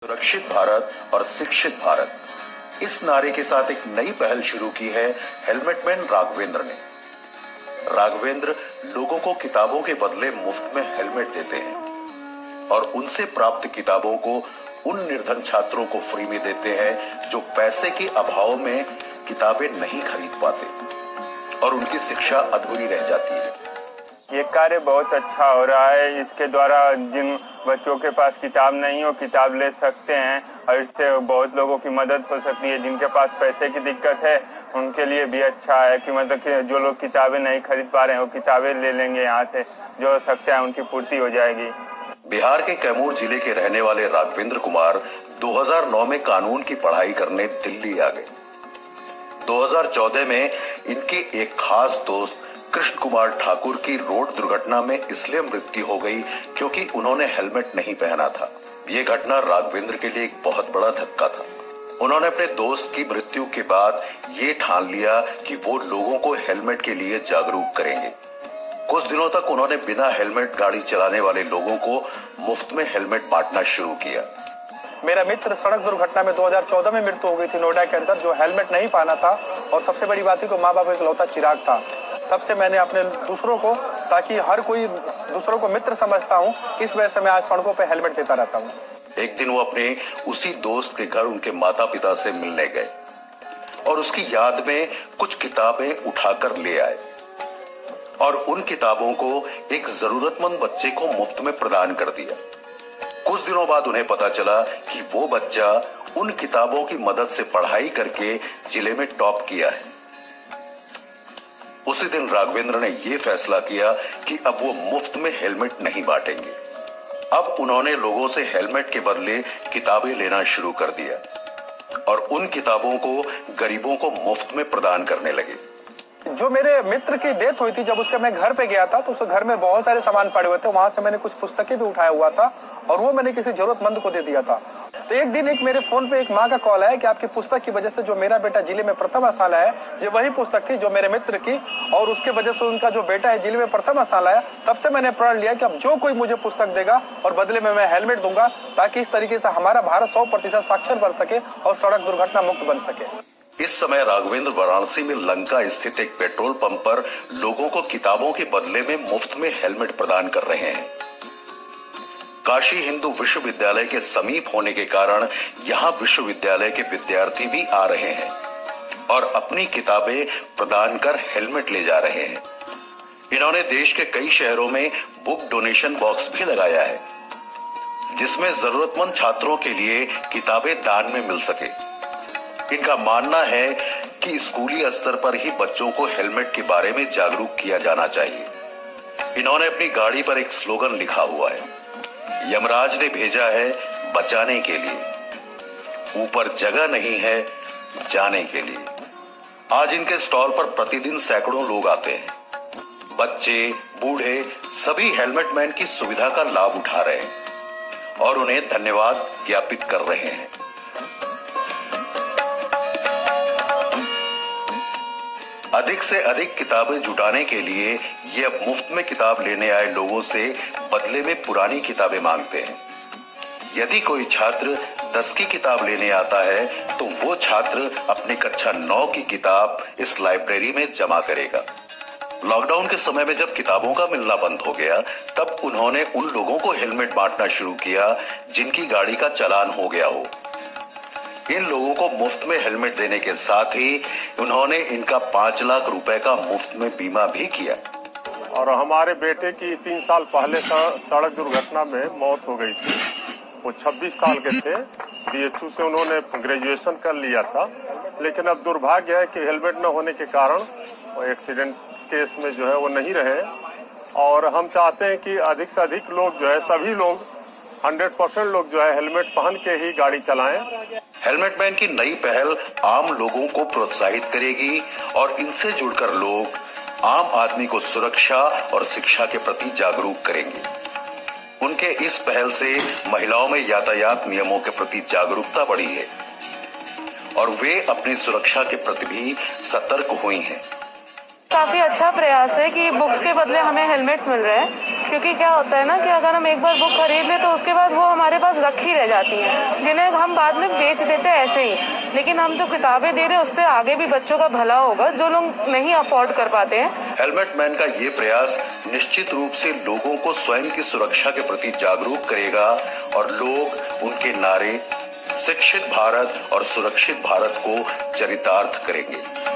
सुरक्षित भारत और शिक्षित भारत इस नारे के साथ एक नई पहल शुरू की है हेलमेट मैन राघवेंद्र ने। राघवेंद्र लोगों को किताबों के बदले मुफ्त में हेलमेट देते हैं और उनसे प्राप्त किताबों को उन निर्धन छात्रों को फ्री में देते हैं जो पैसे के अभाव में किताबें नहीं खरीद पाते और उनकी शिक्षा अधूरी रह जाती है। ये कार्य बहुत अच्छा हो रहा है। इसके द्वारा जिन बच्चों के पास किताब नहीं हो किताब ले सकते हैं और इससे बहुत लोगों की मदद हो सकती है। जिनके पास पैसे की दिक्कत है उनके लिए भी अच्छा है कि मतलब कि जो लोग किताबें नहीं खरीद पा रहे हैं वो किताबें ले लेंगे, यहाँ से जो सकते हैं उनकी पूर्ति हो जाएगी। बिहार के कैमूर जिले के रहने वाले राघवेंद्र कुमार 2009 में कानून की पढ़ाई करने दिल्ली आ गए। 2014 में इनके एक खास दोस्त कृष्ण कुमार ठाकुर की रोड दुर्घटना में इसलिए मृत्यु हो गई क्योंकि उन्होंने हेलमेट नहीं पहना था। ये घटना राघवेंद्र के लिए एक बहुत बड़ा धक्का था। उन्होंने अपने दोस्त की मृत्यु के बाद ये ठान लिया कि वो लोगों को हेलमेट के लिए जागरूक करेंगे। कुछ दिनों तक उन्होंने बिना हेलमेट गाड़ी चलाने वाले लोगों को मुफ्त में हेलमेट बांटना शुरू किया। मेरा मित्र सड़क दुर्घटना में 2014 में मृत्यु हो गई थी नोएडा के अंदर, जो हेलमेट नहीं पहना था और सबसे बड़ी बात थी तो माँ बाप का इकलौता चिराग था। तब से मैंने अपने दूसरों को, ताकि हर कोई दूसरों को मित्र समझता हूँ, इस वजह से मैं आज सड़कों पे हेलमेट देता रहता हूँ। एक दिन वो अपने उसी दोस्त के घर उनके माता पिता से मिलने गए और उसकी याद में कुछ किताबें उठाकर ले आए और उन किताबों को एक जरूरतमंद बच्चे को मुफ्त में प्रदान कर दिया। कुछ दिनों बाद उन्हें पता चला कि वो बच्चा उन किताबों की मदद से पढ़ाई करके जिले में टॉप किया है। उसी दिन राघवेंद्र ने यह फैसला किया कि अब वो मुफ्त में हेलमेट नहीं बांटेंगे। अब उन्होंने लोगों से हेलमेट के बदले किताबें लेना शुरू कर दिया और उन किताबों को गरीबों को मुफ्त में प्रदान करने लगे। जो मेरे मित्र की डेथ हुई थी, जब उससे मैं घर पे गया था तो उस घर में बहुत सारे सामान पड़े हुए थे। वहां से मैंने कुछ पुस्तकें भी उठाया हुआ था और वो मैंने किसी जरूरतमंद को दे दिया था। तो एक दिन एक मेरे फोन पे एक माँ का कॉल आया कि आपकी पुस्तक की वजह से जो मेरा बेटा जिले में प्रथम स्थान आया, ये वही पुस्तक थी जो मेरे मित्र की, और उसके वजह से उनका जो बेटा है जिले में प्रथम स्थान आया। तब से मैंने प्रण लिया कि अब जो कोई मुझे पुस्तक देगा और बदले में मैं हेलमेट दूंगा, ताकि इस तरीके से हमारा भारत 100% साक्षर बन सके और सड़क दुर्घटना मुक्त बन सके। इस समय राघवेंद्र वाराणसी में लंका स्थित एक पेट्रोल पंप पर लोगों को किताबों के बदले में मुफ्त में हेलमेट प्रदान कर रहे हैं। काशी हिंदू विश्वविद्यालय के समीप होने के कारण यहाँ विश्वविद्यालय के विद्यार्थी भी आ रहे हैं और अपनी किताबें प्रदान कर हेलमेट ले जा रहे हैं। इन्होंने देश के कई शहरों में बुक डोनेशन बॉक्स भी लगाया है, जिसमें जरूरतमंद छात्रों के लिए किताबें दान में मिल सके। इनका मानना है कि स्कूली स्तर पर ही बच्चों को हेलमेट के बारे में जागरूक किया जाना चाहिए। इन्होंने अपनी गाड़ी पर एक स्लोगन लिखा हुआ है, यमराज ने भेजा है बचाने के लिए, ऊपर जगह नहीं है जाने के लिए। आज इनके स्टॉल पर प्रतिदिन सैकड़ों लोग आते हैं। बच्चे, बूढ़े सभी हेलमेट मैन की सुविधा का लाभ उठा रहे हैं और उन्हें धन्यवाद ज्ञापित कर रहे हैं। अधिक से अधिक किताबें जुटाने के लिए ये अब मुफ्त में किताब लेने आए लोगों से बदले में पुरानी किताबें मांगते हैं। यदि कोई छात्र 10 की किताब लेने आता है तो वो छात्र अपनी कक्षा 9 की किताब इस लाइब्रेरी में जमा करेगा। लॉकडाउन के समय में जब किताबों का मिलना बंद हो गया, तब उन्होंने उन लोगों को हेलमेट बांटना शुरू किया जिनकी गाड़ी का चालान हो गया हो। इन लोगों को मुफ्त में हेलमेट देने के साथ ही उन्होंने इनका 5 लाख रुपए का मुफ्त में बीमा भी किया। और हमारे बेटे की 3 साल पहले सड़क दुर्घटना में मौत हो गई थी। वो 26 साल के थे। बीएचयू से उन्होंने ग्रेजुएशन कर लिया था, लेकिन अब दुर्भाग्य है कि हेलमेट न होने के कारण वो एक्सीडेंट केस में जो है वो नहीं रहे। और हम चाहते हैं कि अधिक से अधिक लोग जो है, सभी लोग 100% लोग जो है हेलमेट पहन के ही गाड़ी चलाएं। हेलमेट मैन की नई पहल आम लोगों को प्रोत्साहित करेगी और इनसे जुड़कर लोग आम आदमी को सुरक्षा और शिक्षा के प्रति जागरूक करेंगे। उनके इस पहल से महिलाओं में यातायात नियमों के प्रति जागरूकता बढ़ी है और वे अपनी सुरक्षा के प्रति भी सतर्क हुई हैं। काफी अच्छा प्रयास है कि बुक्स के बदले हमें हेलमेट्स मिल रहे हैं। क्योंकि क्या होता है ना कि अगर हम एक बार बुक खरीद ले तो उसके बाद वो हमारे पास रखी रह जाती हैं, जिन्हें हम बाद में बेच देते हैं ऐसे ही। लेकिन हम जो किताबें दे रहे हैं उससे आगे भी बच्चों का भला होगा जो लोग नहीं अफोर्ड कर पाते हैं। हेलमेट मैन का ये प्रयास निश्चित रूप से लोगों को स्वयं की सुरक्षा के प्रति जागरूक करेगा और लोग उनके नारे शिक्षित भारत और सुरक्षित भारत को चरितार्थ करेंगे।